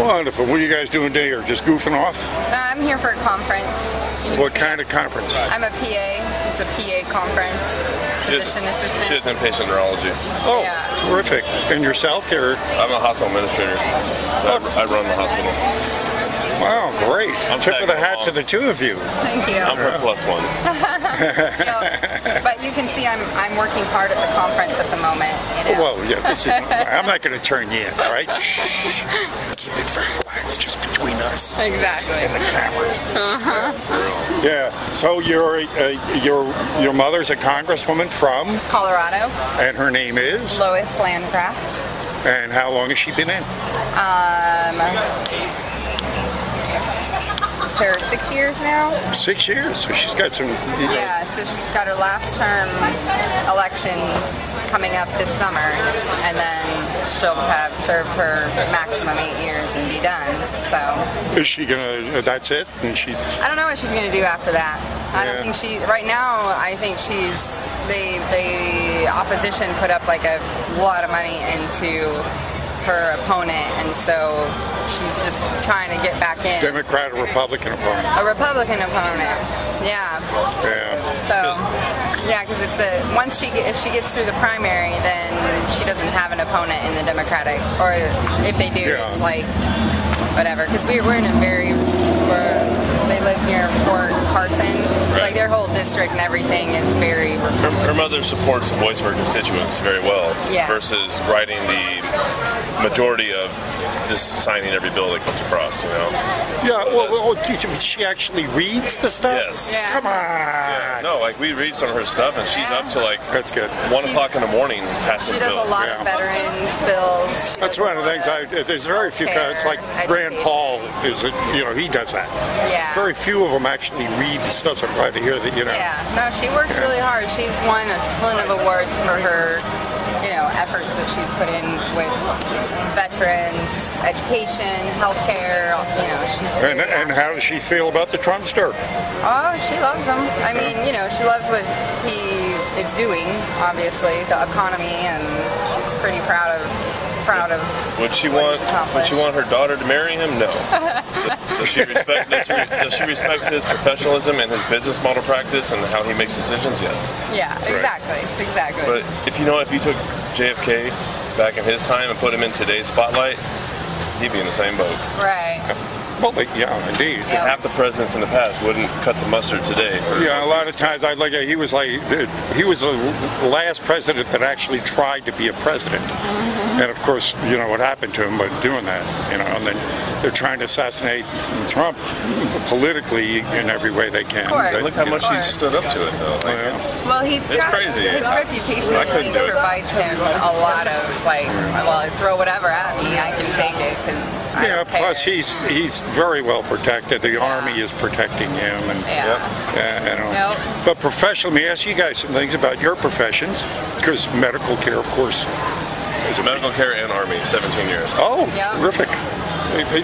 Wonderful. What are you guys doing today? Or just goofing off? I'm here for a conference. What kind of conference? I'm a PA. It's a PA conference. Physician assistant. She has inpatient neurology. Oh, yeah. Terrific. And yourself? I'm a hospital administrator. I run the hospital. Wow, great. Tip of the hat to the two of you. Thank you. I'm her plus one. But you can see I'm working hard at the conference at the moment. You know? Well, yeah, this is. I'm not going to turn you in, all right? Keep it very quiet. It's just between us. Exactly. And the cameras. Yeah. So your mother's a congresswoman from Colorado. And her name is Lois Landgraf. And how long has she been in? For 6 years now. 6 years. So she's got some. Yeah. So she's got her last term election coming up this summer, and then she'll have served her maximum 8 years and be done. So. Is she gonna? That's it. And she. I don't know what she's gonna do after that. I don't think she. Right now, I think she's. The opposition put up like a lot of money into her opponent, and so she's just trying to get back in. Democrat or Republican opponent? A Republican opponent. Yeah. Yeah. So, yeah, because it's if she gets through the primary, then she doesn't have an opponent in the Democratic, or if they do, it's like whatever. Because we're in a they live near Fort Carson. It's like their whole district and everything is very. Her mother supports the voice of her constituents very well, versus writing the majority of just signing every bill that comes across, you know. Yeah, well, she actually reads the stuff? Yes. Yeah. Come on. Yeah, no, like we read some of her stuff, and she's up to like that's good. 1 o'clock in the morning passing bills. She does a lot of veterans bills. That's one of the things. There's very few. It's like Rand Paul is, he does that. Yeah. Very few of them actually read the stuff. So I'm glad to hear that. Yeah. No, she works really hard. She's won a ton of awards for her. Efforts that she's put in with veterans, education, healthcare. She's and how does she feel about the Trumpster? Oh, she loves him. I mean, she loves what he is doing. Obviously, the economy, and she's pretty proud of. Would she want her daughter to marry him? No. Does she respect his professionalism and his business model practice and how he makes decisions? Yes. Yeah, exactly. But if you took JFK back in his time and put him in today's spotlight, he'd be in the same boat. Right. Well, yeah, indeed. Yeah. Half the presidents in the past wouldn't cut the mustard today. Yeah, a lot of times he was the last president that actually tried to be a president. Mm-hmm. And of course, what happened to him by doing that, and then they're trying to assassinate Trump politically in every way they can. Look how much he stood up to it, though. It's crazy. His reputation, I think, provides him a lot of throw whatever at me, I can take it, because I don't care. Plus he's very well protected. The Army is protecting him, and But professionally, let me ask you guys some things about your professions, because medical care, of course. Medical care and Army, 17 years. Oh, terrific.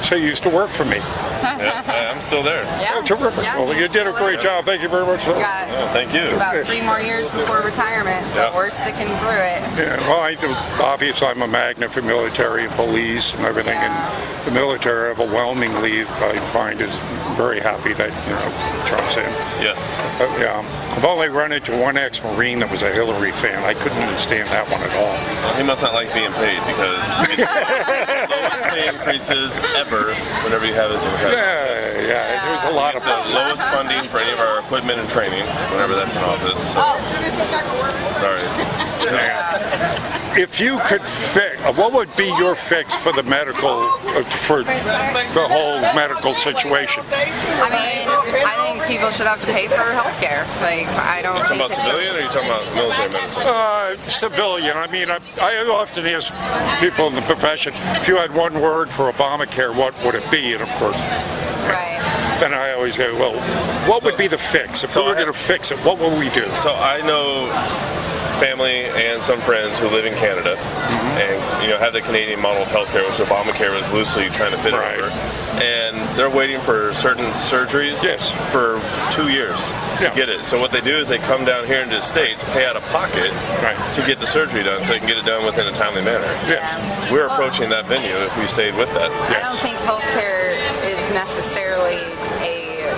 So you used to work for me. I'm still there. Yeah. Terrific. Yeah, well, you did a great job. Thank you very much. Thank you. About 3 more years before retirement, so we're sticking through it. Yeah, well, obviously I'm a magnet for military and police and everything, and the military overwhelmingly I find is very happy that Trump's in. Yes. I've only run into one ex-Marine that was a Hillary fan. I couldn't understand that one at all. Well, he must not like being paid, because we get the lowest pay increases ever whenever you have a Democrat. Yeah. There's a lot of the lowest funding for any of our equipment and training whenever that's in office. So. Sorry. If you could fix, what would be your fix for the for the whole medical situation? I mean, I think people should have to pay for health care. I don't think. Are you talking about civilian, or are you talking about military medicine? Civilian. I mean, I often ask people in the profession, if you had one word for Obamacare, what would it be? And of course, then I always go, well, what would be the fix? If we were going to fix it, what would we do? So I know family and some friends who live in Canada, and have the Canadian model of healthcare, which Obamacare was loosely trying to fit over, and they're waiting for certain surgeries for 2 years to get it. So what they do is they come down here into the States, pay out of pocket to get the surgery done, so they can get it done within a timely manner. We're approaching that venue if we stayed with that. I don't think healthcare is necessarily a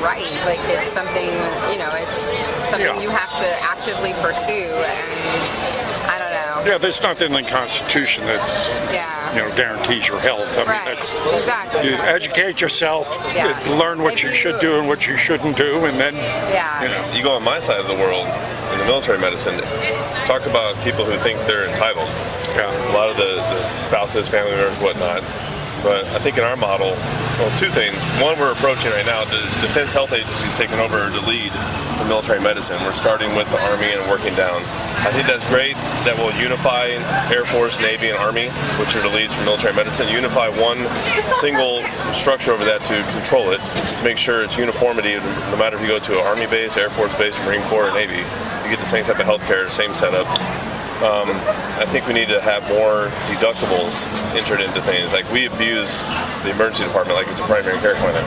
right. Like, it's something, it's something you have to actively pursue, and I don't know. Yeah, there's nothing in the Constitution that's, guarantees your health. I mean, that's, exactly. You educate yourself, learn what you should do and what you shouldn't do, and then, You go on my side of the world, in the military medicine, talk about people who think they're entitled. A lot of the spouses, family members, whatnot. But I think in our model, well, two things. One, we're approaching right now, the Defense Health Agency is taking over the lead for military medicine. We're starting with the Army and working down. I think that's great. That will unify Air Force, Navy, and Army, which are the leads for military medicine. Unify one single structure over that to control it, to make sure it's uniformity, no matter if you go to an Army base, Air Force base, Marine Corps, or Navy. You get the same type of health care, same setup. I think we need to have more deductibles entered into things. Like, we abuse the emergency department like it's a primary care clinic,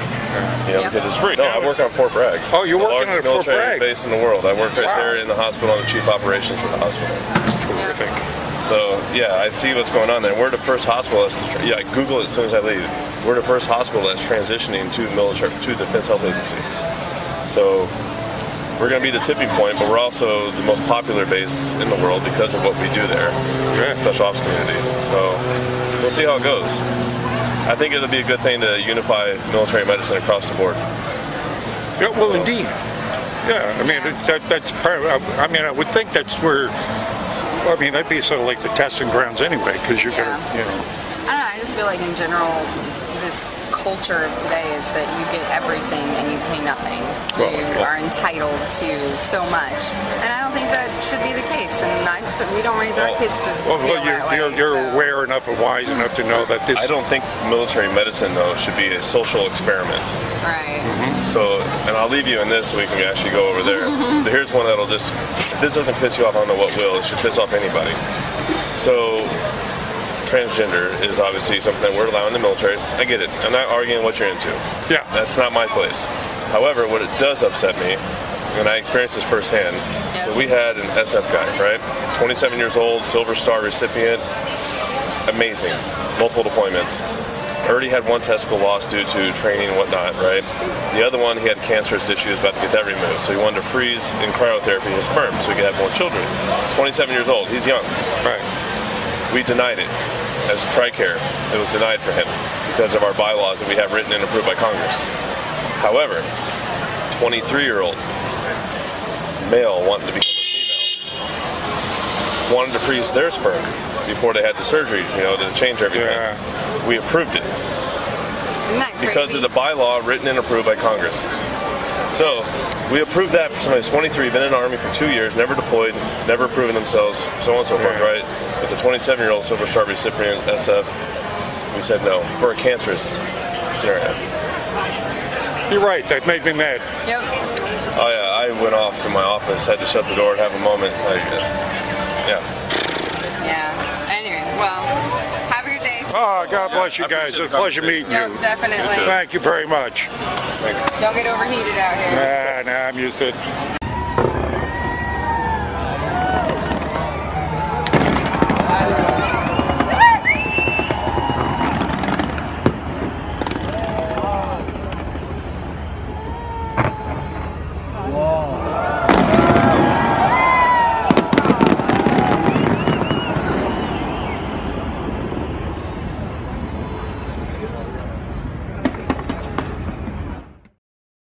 because it's free. No, I work on Fort Bragg. Oh, you're working on Fort Bragg? Base in the world. I work right there in the hospital. I'm the chief operations for the hospital. Terrific. So, I see what's going on there. We're the first hospital that's, I Google it as soon as I leave. We're the first hospital that's transitioning to the Defense Health Agency. So, we're going to be the tipping point, but we're also the most popular base in the world because of what we do there, special ops community. So we'll see how it goes. I think it'll be a good thing to unify military medicine across the board. Yeah, well, indeed. Yeah, I mean, that's part of, I mean, I would think that's where, I mean, that'd be sort of like the testing grounds anyway, because you're going to, I don't know, I just feel like in general, this culture of today is that you get everything and you pay nothing. You are entitled to so much, and I don't think that should be the case. And we don't raise our kids to feel that way. You're aware enough and wise enough to know that this. I don't think military medicine though should be a social experiment. Right. So, and I'll leave you in this so we can actually go over there. But here's one that'll just, if this doesn't piss you off, I don't know what will. It should piss off anybody. So, transgender is obviously something that we're allowing in the military. I get it. I'm not arguing what you're into. Yeah. That's not my place. However, what it does upset me, and I experienced this firsthand, so we had an SF guy, right? 27 years old, Silver Star recipient, amazing, multiple deployments. Already had one testicle lost due to training and whatnot, right? The other one, he had cancerous issues, about to get that removed. So he wanted to freeze in cryotherapy his sperm so he could have more children. 27 years old, he's young. Right. We denied it. As TRICARE, it was denied for him because of our bylaws that we have written and approved by Congress. However, 23-year-old male wanting to become a female wanted to freeze their sperm before they had the surgery, to change everything. Yeah. We approved it. Isn't that crazy? Because of the bylaw written and approved by Congress. So, we approved that for somebody who's 23, been in the Army for 2 years, never deployed, never proven themselves, so on and so forth, right? But the 27-year-old Silver Star recipient, SF, we said no, for a cancerous scenario. You're right, that made me mad. Yep. Oh yeah, I went off to my office, had to shut the door and have a moment. Yeah. Anyways, well, have a good day. Oh, God bless you guys. It was a pleasure meeting you. Definitely. Thank you very much. Thanks. Don't get overheated out here. Nah, I'm used to it.